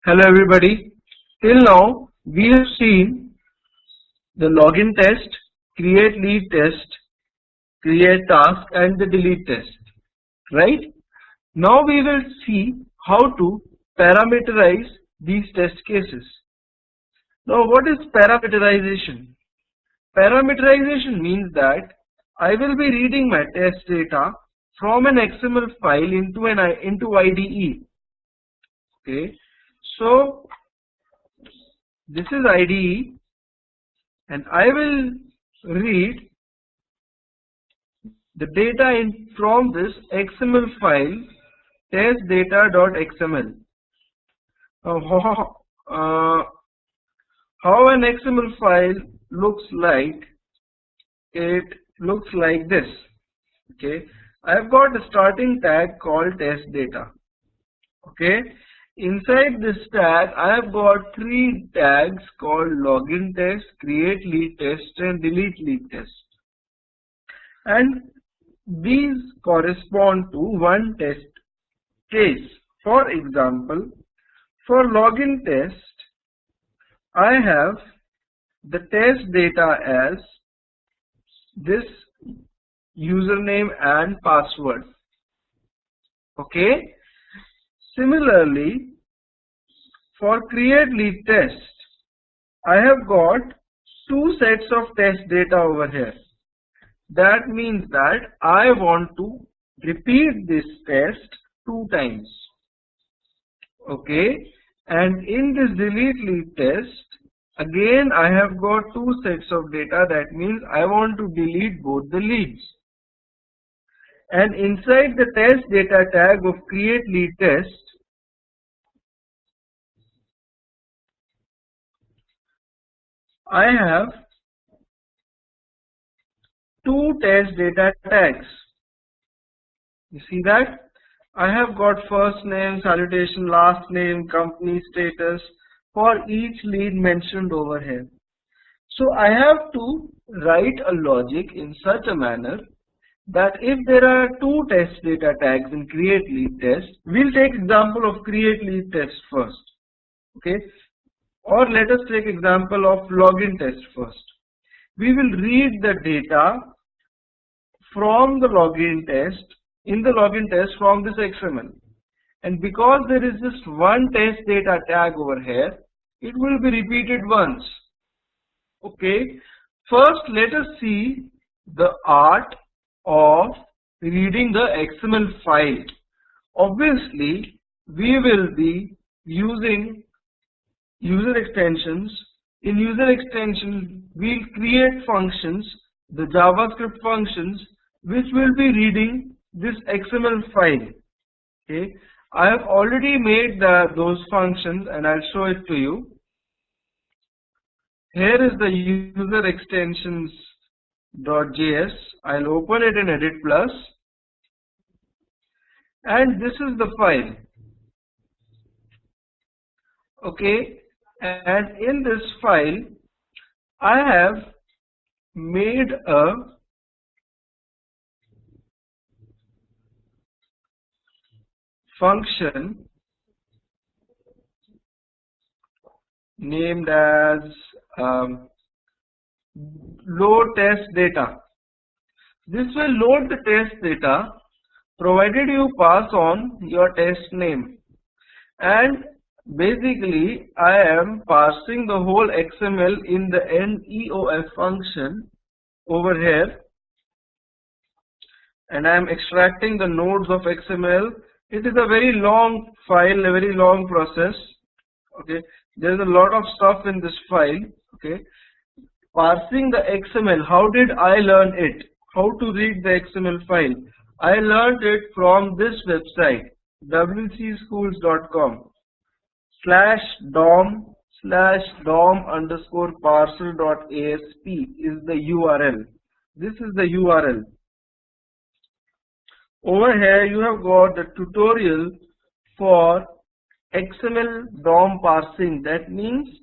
Hello everybody. Till now we have seen the login test, create lead test, create task and the delete test. Right? Now we will see how to parameterize these test cases. Now what is parameterization? Parameterization means that I will be reading my test data from an XML file into IDE. Okay. So this is IDE and I will read the data from this XML file testdata.xml. How an XML file looks like, it looks like this. Okay, I've got a starting tag called test data. Okay, inside this tag I have got three tags called login test, create lead test and delete lead test, and these correspond to one test case. For example, for login test I have the test data as this username and password. Okay. Similarly, for create lead test, I have got two sets of test data over here. That means that I want to repeat this test 2 times. Okay, and in this delete lead test, again I have got two sets of data. That means I want to delete both the leads. And inside the test data tag of create lead test, I have two test data tags. You see that? I have got first name, salutation, last name, company status for each lead mentioned over here. So I have to write a logic in such a manner that if there are two test data tags in create lead test, we'll take example of create lead test first. Okay, or let us take example of login test first. We will read the data from the login test, in the login test from this XML, and because there is just one test data tag over here, it will be repeated once. Okay, first let us see the art of reading the XML file. Obviously we will be using user extensions. In user extension we'll create functions, the JavaScript functions, which will be reading this XML file. Okay, I have already made those functions and I'll show it to you. Here is the user extensions.js. I'll open it in Edit Plus, and this is the file. Okay, and in this file I have made a function named as load test data. This will load the test data provided you pass on your test name, and basically I am parsing the whole XML in the neof function over here, and I am extracting the nodes of XML. It is a very long file, a very long process. Okay, there is a lot of stuff in this file. Okay, parsing the XML. How did I learn it? How to read the XML file? I learned it from this website, wc-schools.com/dom_parcel.asp is the URL. This is the URL. Over here you have got the tutorial for XML DOM parsing. That means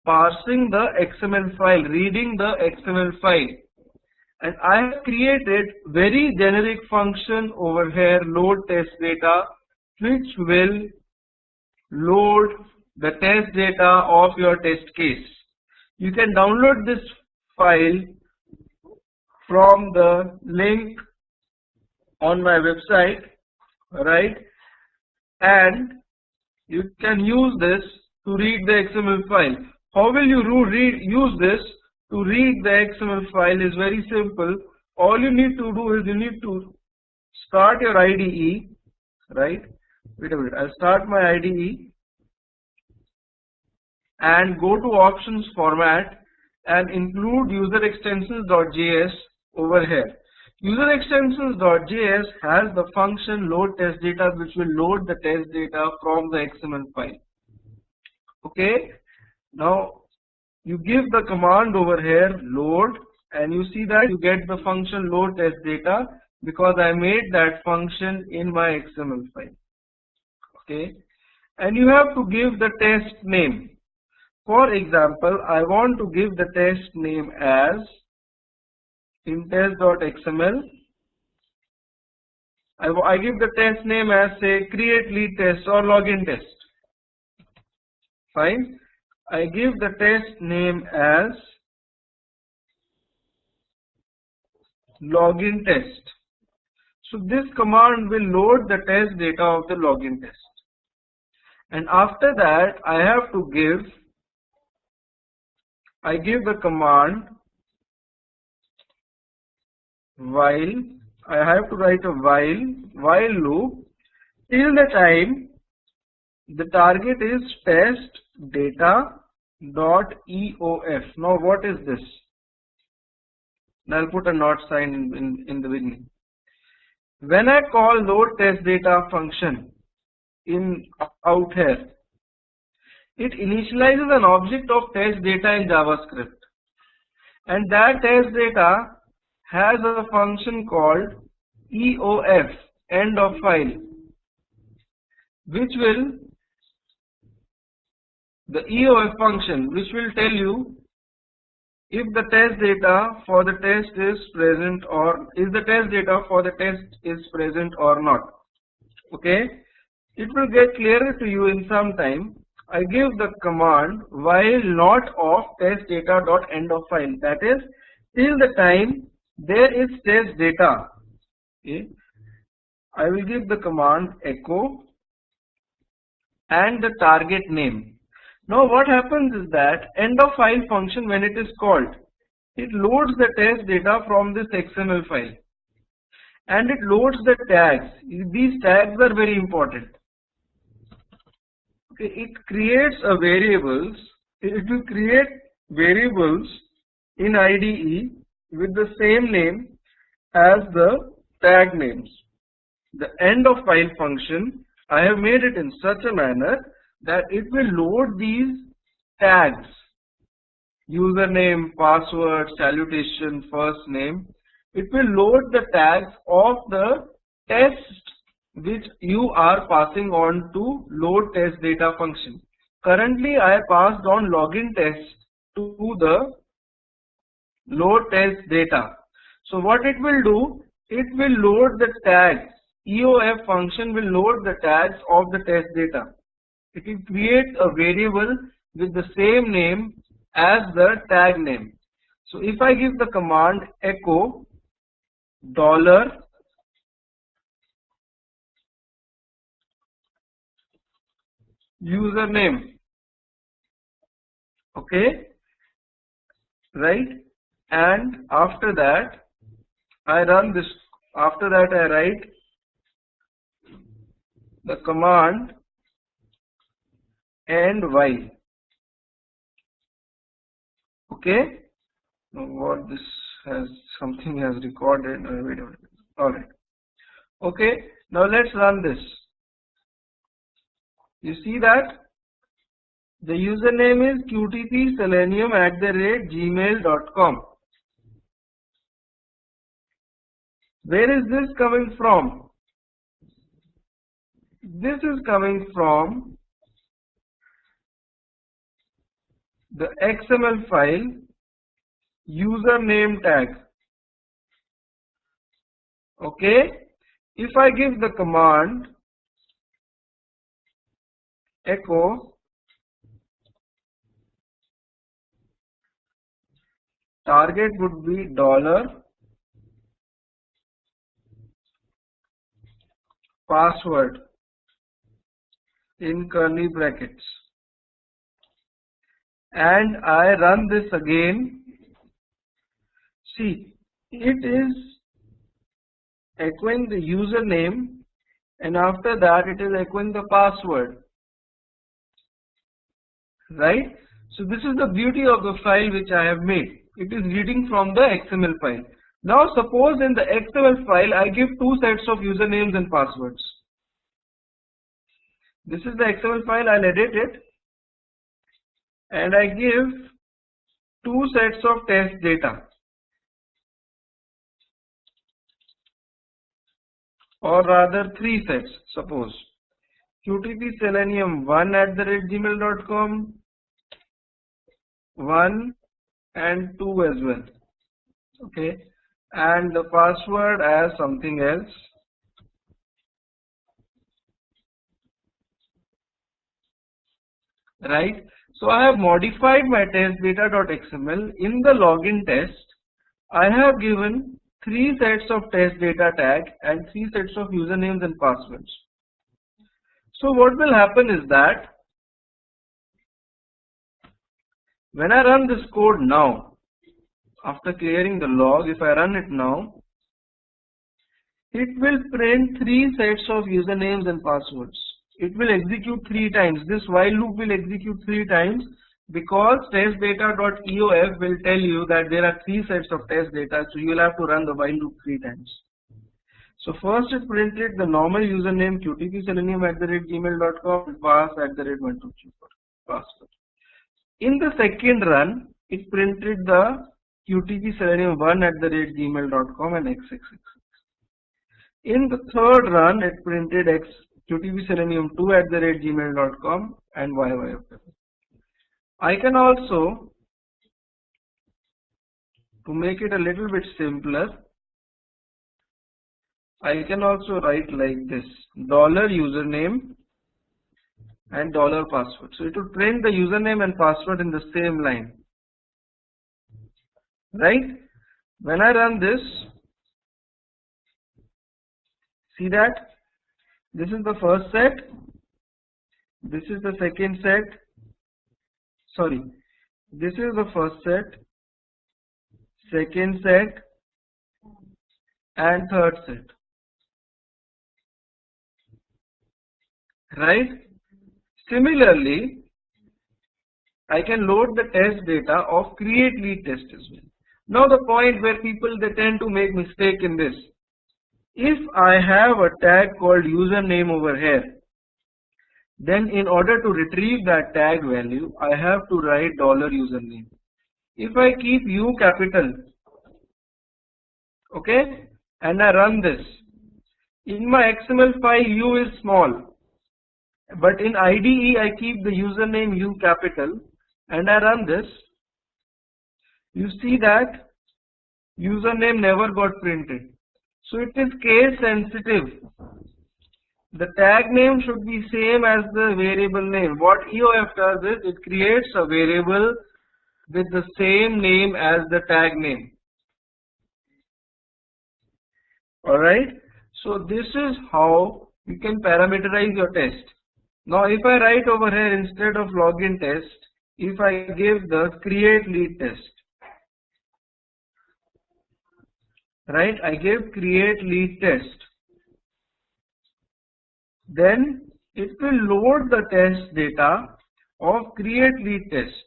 parsing the XML file, reading the XML file. And I have created very generic function over here, load test data, which will load the test data of your test case. You can download this file from the link on my website, right? And you can use this to read the XML file. How will you use this to read the XML file is very simple. All you need to do is you need to start your IDE, right? Wait a minute, I'll start my IDE and go to options format and include user-extensions.js over here. User-extensions.js has the function load test data, which will load the test data from the XML file. Okay, now you give the command over here load, and you see that you get the function load test data because I made that function in my XML file. Okay, and you have to give the test name. For example, I want to give the test name as test.xml. I give the test name as, say, create lead test or login test. Fine. I give the test name as login test. So this command will load the test data of the login test. And after that, I give the command while. I have to write a while loop till the time the target is test data dot EOF. Now what is this? I'll put a not sign in the beginning. When I call load test data function out here, it initializes an object of test data in JavaScript, and that test data has a function called EOF, end of file, which will, the EOF function, which will tell you if the test data for the test is present or is the test data for the test is present or not. Okay, it will get clearer to you in some time. I give the command while not of test data dot end of file, that is till the time there is test data. Okay, I will give the command echo and the target name. Now what happens is that end of file function, when it is called, it loads the test data from this XML file and it loads the tags. These tags are very important. Okay, it creates a variables. It will create variables in IDE with the same name as the tag names. The end of file function, I have made it in such a manner that it will load these tags: username, password, salutation, first name. It will load the tags of the test which you are passing on to load test data function. Currently I passed on login test to the load test data. So what it will do, it will load the tags. EOF function will load the tags of the test data. It will create a variable with the same name as the tag name. So if I give the command echo $ username, okay, right, and after that I run this. After that I write the command and while. Okay, now what this has, something has recorded. Wait a minute. Alright, okay, now let's run this. You see that the username is qtpselenium@gmail.com. Where is this coming from? This is coming from the XML file username tag. Okay, if I give the command echo target would be $password in curly brackets, and I run this again. See, it is echoing the username, and after that it is echoing the password, right? So this is the beauty of the file which I have made. It is reading from the XML file. Now suppose in the XML file I give two sets of usernames and passwords. This is the XML file, I'll edit it, and I give two sets of test data, or rather three sets. Suppose qtp selenium 1@gmail.com, 1 and 2 as well, okay, and the password as something else, right? So I have modified my test data.xml. In the login test, I have given three sets of test data tag and three sets of usernames and passwords. So what will happen is that when I run this code now, after clearing the log, if I run it now, it will print three sets of usernames and passwords. It will execute three times. This while loop will execute three times because test data.eof will tell you that there are three sets of test data, so you will have to run the while loop three times. So first it printed the normal username qtpselenium@gmail.com and pass@1234 password. In the second run, it printed the qtpselenium1@gmail.com and xxx. In the third run, it printed qtpselenium2@gmail.com and yy. I can also, to make it a little bit simpler, I can also write like this: $username and $password. So it will print the username and password in the same line, right? When I run this, see that this is the first set, this is the second set, sorry, this is the first set, second set and third set, right? Similarly, I can load the test data of create lead test as well. Now the point where people they tend to make mistake in this: if I have a tag called username over here, then in order to retrieve that tag value, I have to write $username. If I keep U capital, okay, and I run this, in my XML file U is small, but in IDE I keep the username U capital and I run this, you see that username never got printed. So it is case sensitive. The tag name should be same as the variable name. What EOF does is it creates a variable with the same name as the tag name. Alright, so this is how you can parameterize your test. Now if I write over here, instead of login test, if I give the create lead test, right, I give create lead test, then it will load the test data of create lead test.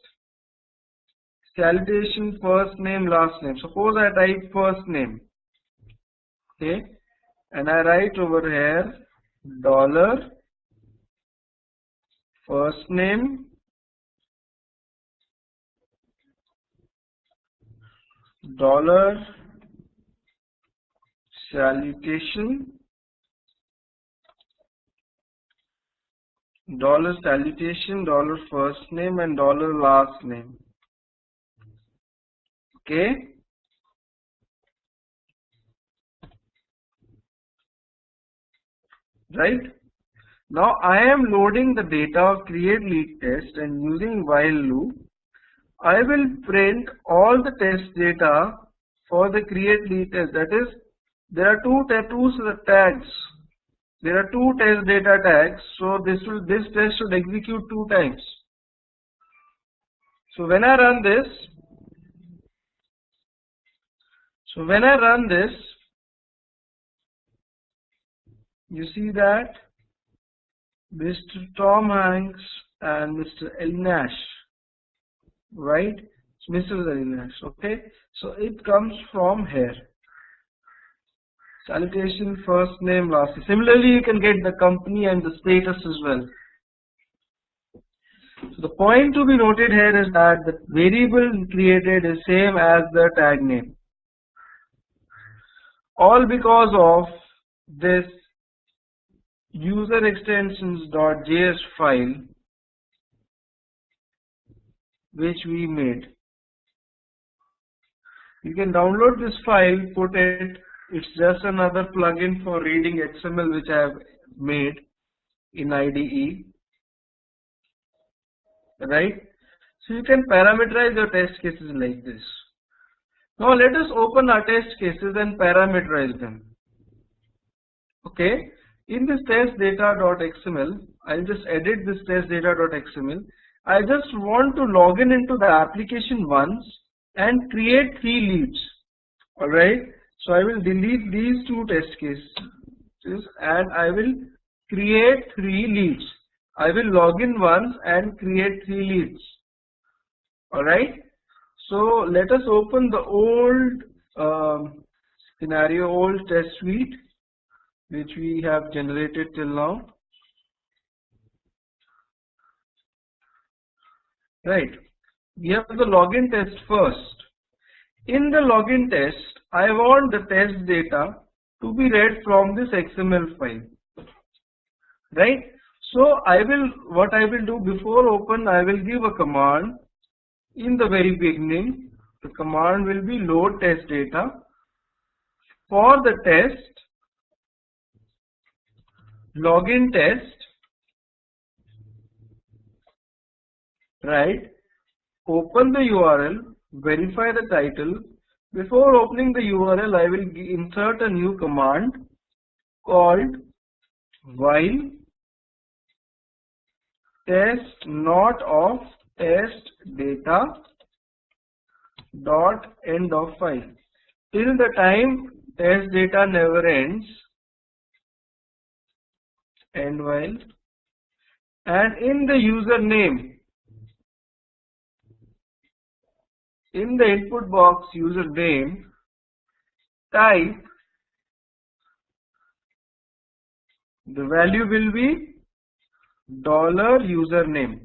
Salutation, first name, last name. Suppose I type first name, okay, and I write over here $first name, $salutation, $first name and $last name, okay. Right? Now I am loading the data of create lead test, and using while loop I will print all the test data for the create lead test. That is, there are two tags. There are two test data tags, so this test should execute 2 times. So when I run this, you see that Mr. Tom Hanks and Mr. Elinash, right? It's Mr. Elinash, okay? So it comes from here. Salutation, first name, last name. Similarly, you can get the company and the status as well. So the point to be noted here is that the variable created is same as the tag name. All because of this user extensions.js file which we made. You can download this file, put it. It's just another plugin for reading XML which I have made in IDE, right? So you can parameterize your test cases like this. Now let us open our test cases and parameterize them. Okay, in this test data.xml, I'll just edit this test data.xml. I just want to log in into the application once and create 3 leads. Alright, so I will delete these 2 test cases and I will create 3 leads. I will log in once and create 3 leads. Alright, so let us open the old scenario, old test suite which we have generated till now. Right, we have the login test first. In the login test, I want the test data to be read from this XML file. Right, so what I will do before open, I will give a command in the very beginning. The command will be load test data for the test login test, right? Open the URL, verify the title. Before opening the URL, I will insert a new command called while test not of test data dot end of file. Till the time test data never ends, end while, and in the username, in the input box username, type the value will be $username.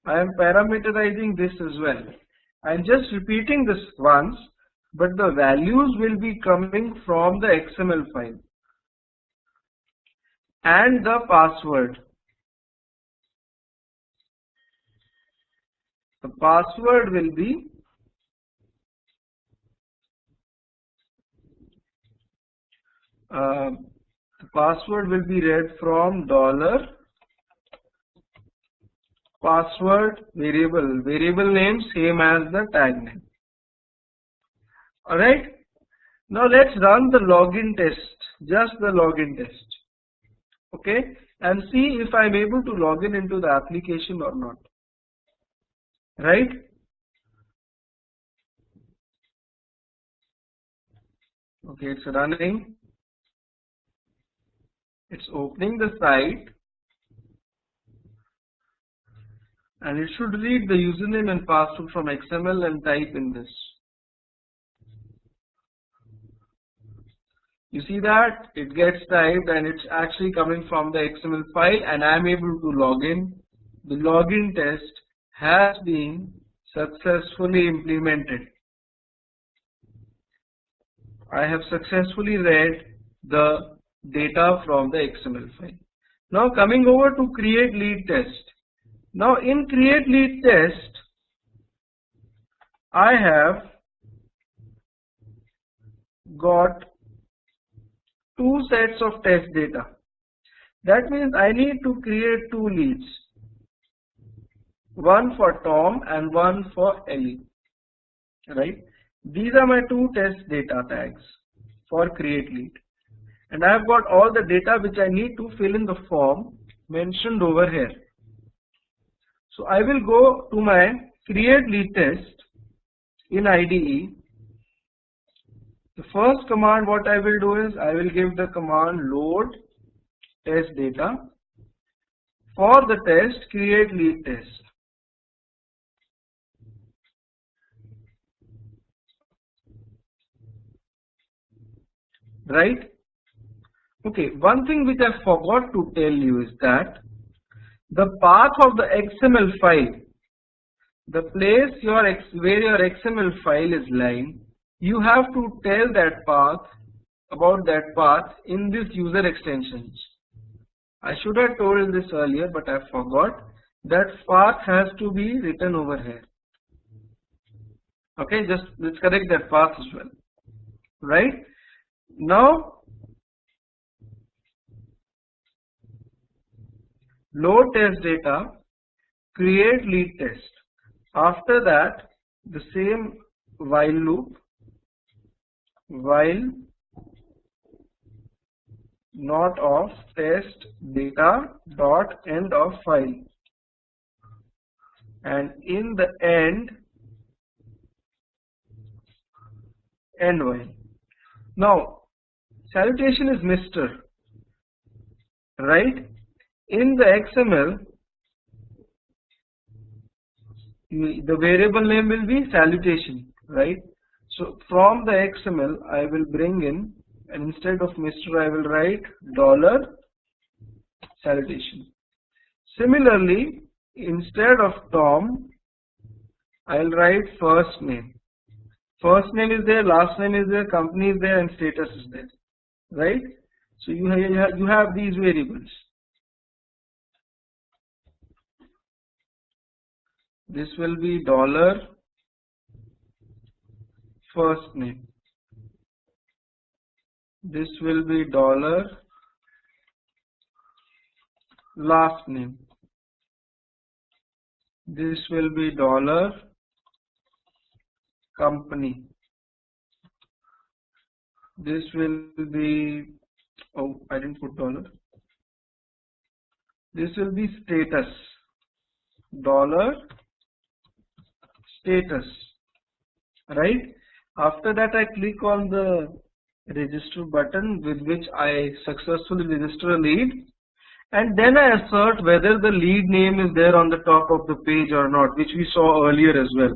I am parameterizing this as well. I am just repeating this once, but the values will be coming from the XML file. And the password. The password will be read from $password variable name same as the tag name. Alright, now let's run the login test, just the login test. Okay, and see if I am able to log in into the application or not. Right, okay, it's running, it's opening the site, and it should read the username and password from XML and type in this. You see that it gets typed and it's actually coming from the XML file, and I am able to log in. The login test has been successfully implemented. I have successfully read the data from the XML file. Now coming over to create lead test. Now in create lead test, I have got 2 sets of test data. That means I need to create two leads, one for Tom and one for Ellie, right? These are my two test data tags for create lead, and I have got all the data which I need to fill in the form mentioned over here. So I will go to my create lead test in IDE. The first command what I will do is I will give the command load test data for the test create lead test. Right? Okay, one thing which I forgot to tell you is that the path of the XML file, the place where your XML file is lying, you have to tell that path about that path in this user extensions. I should have told this earlier, but I forgot. That path has to be written over here. Okay, just let's correct that path as well. Right? Now, load test data, create lead test. After that, the same while loop, while not of test data dot end of file, and in the end while. Now salutation is Mr. right? In the XML, the variable name will be salutation, right? So from the XML I will bring in, and instead of Mr. I will write $salutation. Similarly, instead of Tom I will write first name. First name is there, last name is there, company is there, and status is there, right? So you have these variables. This will be $first name. This will be $last name. This will be $company. This will be, oh, I didn't put $. This will be status. $status, right? After that I click on the register button with which I successfully register a lead, and then I assert whether the lead name is there on the top of the page or not, which we saw earlier as well.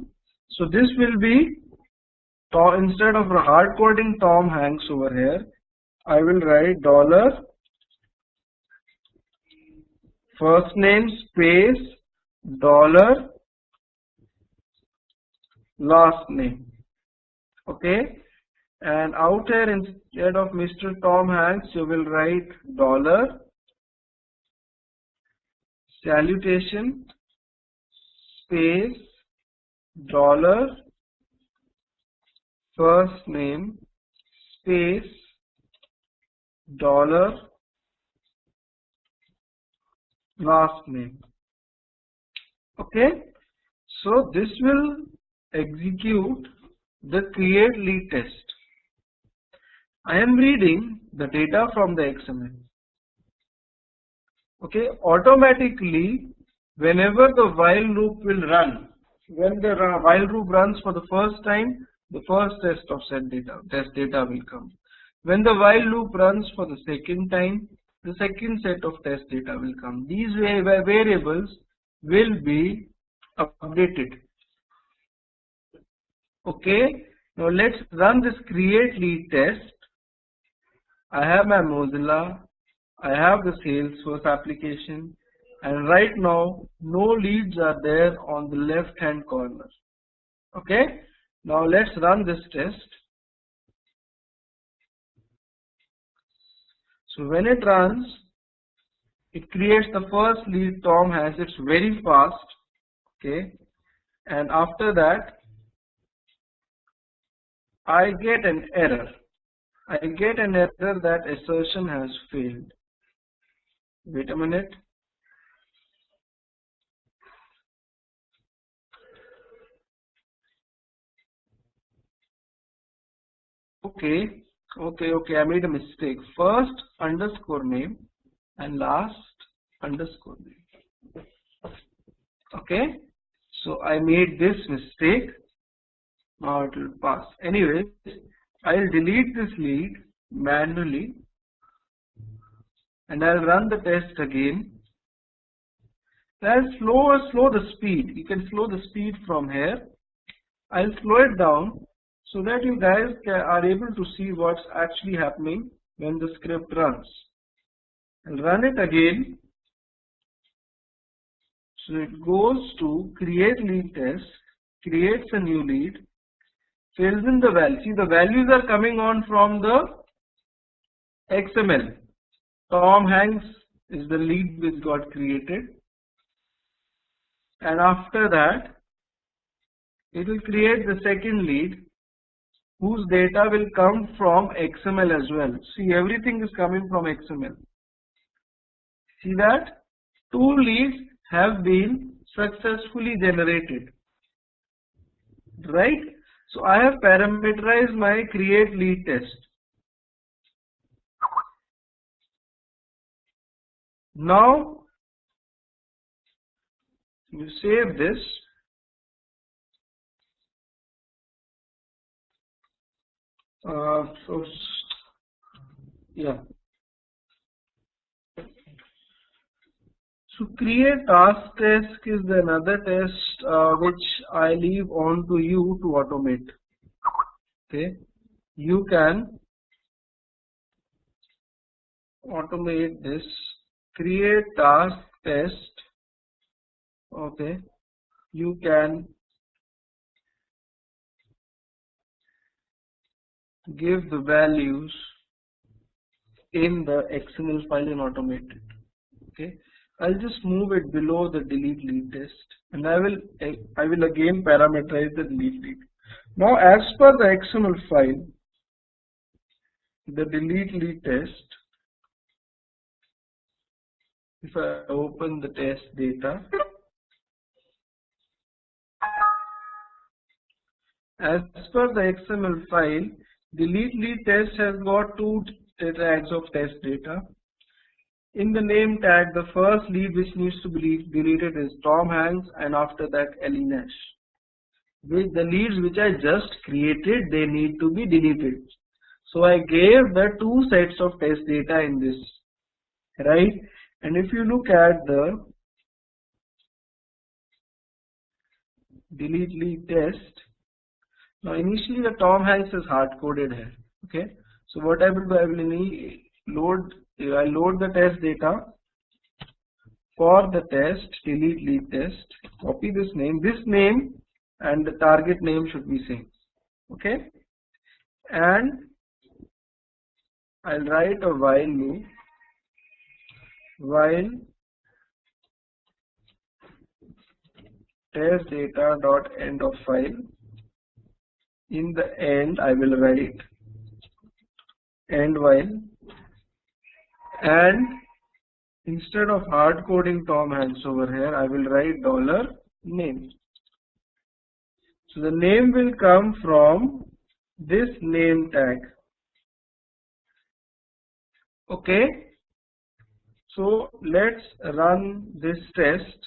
So this will be Tom. Instead of hard coding Tom Hanks over here, I will write $first name space $last name. Okay, and out here instead of Mr. Tom Hanks you will write $salutation space $first name space $last name. Okay, so this will execute the create lead test. I am reading the data from the XML. Okay, automatically whenever the while loop will run, when the while loop runs for the first time, the first test data will come. When the while loop runs for the second time, the second set of test data will come. These variables will be updated. Okay, now let's run this create lead test. I have my Mozilla, I have the Salesforce application, and right now no leads are there on the left hand corner. Okay, now let's run this test. So when it runs, it creates the first lead Tom has. It's very fast. Okay, and after that I get an error. I get an error that assertion has failed. Wait a minute. Okay, I made a mistake. First underscore name and last underscore name. Okay, so I made this mistake. Now it will pass. Anyways, I'll delete this lead manually and I'll run the test again. I'll slow the speed. You can slow the speed from here. I'll slow it down so that you guys are able to see what's actually happening when the script runs. I'll run it again. So it goes to create lead test, creates a new lead, fills in the value. See, the values are coming on from the XML. Tom Hanks is the lead which got created. And after that, it will create the second lead whose data will come from XML as well. See, everything is coming from XML. See that? 2 leads have been successfully generated. Right? So I have parameterized my create lead test. Now you save this. So create task test is another test which I leave on to you to automate. Okay, you can automate this. Create task test. Okay, you can give the values in the XML file and automate it. Okay, I'll just move it below the delete lead test, and I will again parameterize the delete lead. Now, as per the XML file, the delete lead test, if I open the test data, as per the XML file, delete lead test has got 2 tags of test data. In the name tag, the first lead which needs to be deleted is Tom Hanks, and after that Ellie Nash. With the leads which I just created, they need to be deleted. So I gave the 2 sets of test data in this, right? And if you look at the delete lead test, now initially the Tom Hanks is hard coded here. Okay, so what I will do, I will load the test data for the test delete lead test. Copy this name and the target name should be same. Okay, and I'll write a while loop. While test data dot end of file. In the end, I will write end while, and instead of hard coding Tom Hanks over here, I will write $name. So the name will come from this name tag. Okay. So let's run this test.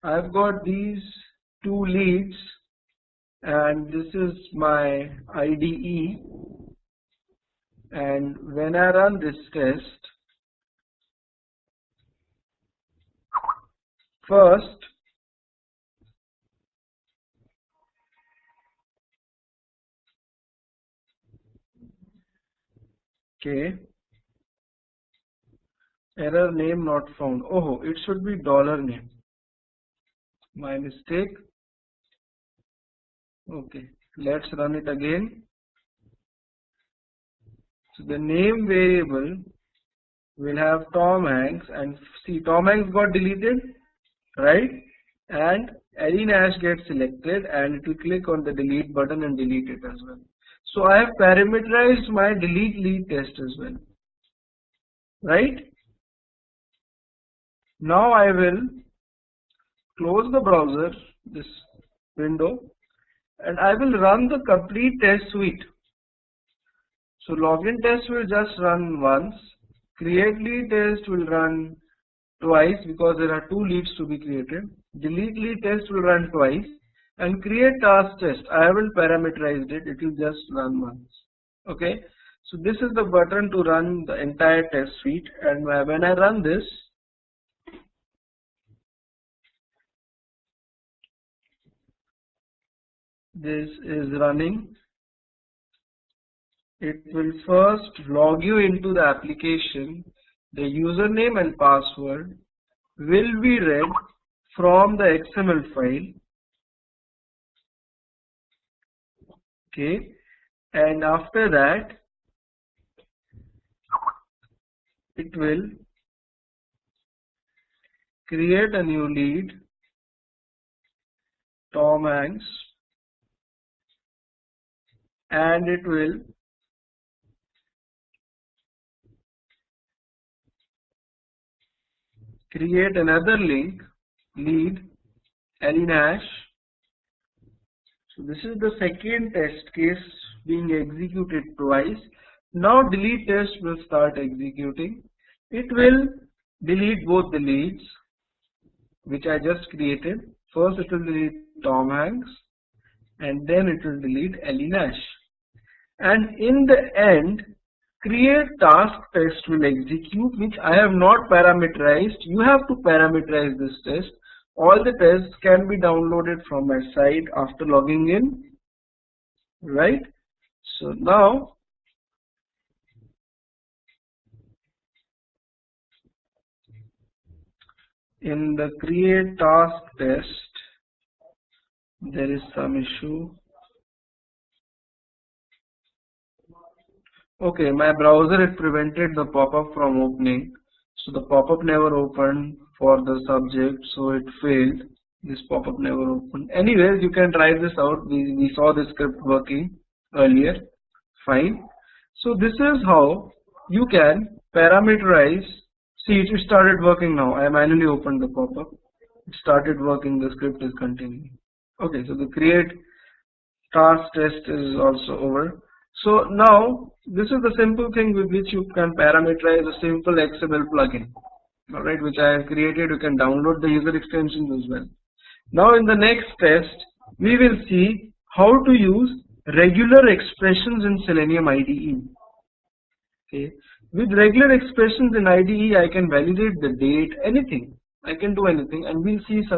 I've got these 2 leads and this is my IDE, and when I run this test, first error name not found. Oh, it should be $name. My mistake. Okay, let's run it again. So the name variable will have Tom Hanks, and see, Tom Hanks got deleted, right? And Ellie Nash gets selected, and it will click on the delete button and delete it as well. So I have parameterized my delete lead test as well, right? Now I will close the browser, this window, and I will run the complete test suite. So login test will just run once, create lead test will run twice because there are two leads to be created, delete lead test will run twice, and create task test, I haven't parameterized it, it will just run once. Okay, so this is the button to run the entire test suite, and when I run this, this is running. It will first log you into the application. The username and password will be read from the XML file. Okay, and after that it will create a new lead, Tom Hanks, and it will create another link, lead, Ellie Nash. So this is the second test case being executed twice. Now delete test will start executing. It will delete both the leads which I just created. First it will delete Tom Hanks and then it will delete Ellie Nash. And in the end, create task test will execute, which I have not parameterized. You have to parameterize this test. All the tests can be downloaded from my site after logging in, right? So now in the create task test, there is some issue. Okay, my browser had prevented the pop-up from opening. So the pop-up never opened for the subject, so it failed. This pop-up never opened. Anyways, you can try this out. We saw the script working earlier. Fine. So this is how you can parameterize. See, it started working now. I manually opened the pop-up. It started working. The script is continuing. Okay, so the create task test is also over. So now this is the simple thing with which you can parameterize a simple XML plugin, alright, which I have created. You can download the user extensions as well. Now in the next test, we will see how to use regular expressions in Selenium IDE. Okay, with regular expressions in IDE, I can validate the date, anything. I can do anything, and we'll see some